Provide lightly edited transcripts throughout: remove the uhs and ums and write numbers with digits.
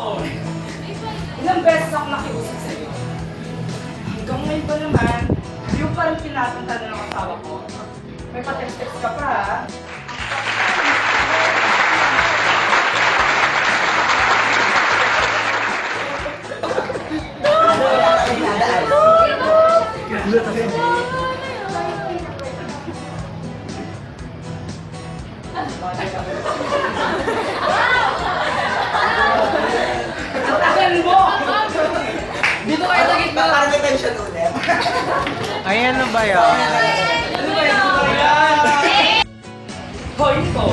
Nicole, ilang beses ako nakiusap sa'yo. Hanggang ngayon ba naman, di mo pa rin tinatantan ng asawa ko. May patext-text ka pa, ha? Ang tagal mo! Dito kayo sa gitna. Parang may tension ulit. Ay, ano ba yan? Ano ba yan? Hoy, ito!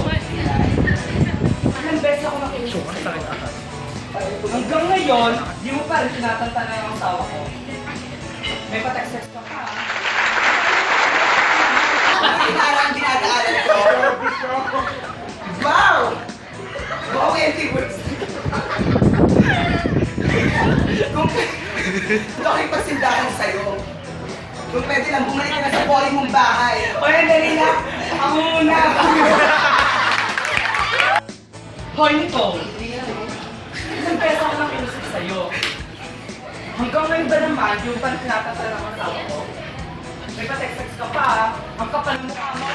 Ilang beses ako nakiusap sa'yo. Hanggang ngayon, di mo pa rin tinatantan ng asawa ko. May patext-text ka pa, ha? Parang dinadaanan ko. Wow! Wow, empty words. Kung nakipagsindahan sa'yo, kung pwede lang, bumalik ka na sa boring mong bahay. Hoy, dali na! Ako muna! Hoy, Nicole! Ilang beses ako nakiusap sa'yo. Hanggang ngayon ba naman, di mo pa rin tinatantan ng asawa ko? May patext-text ka pa, ha? Ang kapal mo ka mo.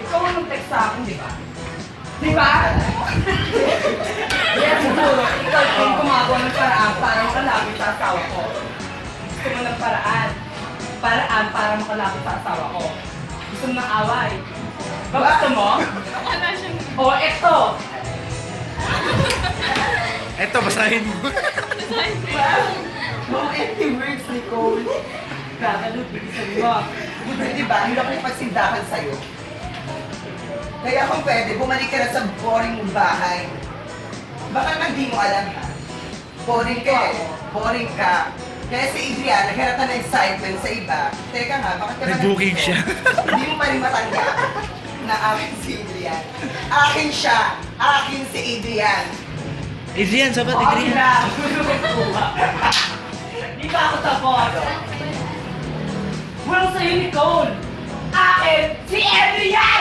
Ikaw ang nag-text sa akin, di ba? Di ba? Kaya siguro, ikaw yung gumagawa ng paraan para makalapit sa asawa ko. Gusto mo ng paraan para makalapit sa asawa ko. Gusto mo ng away. Ba gusto mo? O, eto! Eto, basahin mo. Wow, empty words, Nicole. Gagalot, bilisan mo. Di ba, hindi ako ipagsindahan sa'yo. Kaya kung pwede, bumalik ka na sa boring mong bahay. Baka nga di mo alam ha. Boring ka eh. Boring ka. Kaya si Adrian, naghanap na ng excitement sa iba. Teka nga, bakit ka Nag-booking siya. Hindi mo pa rin matanggap na akin si Adrian. Akin siya. Akin si Adrian. Adrian, sabat O, Adrian. na! Di ba ako tapos? Walang sa'yo, Nicole! Akin, si Adrian!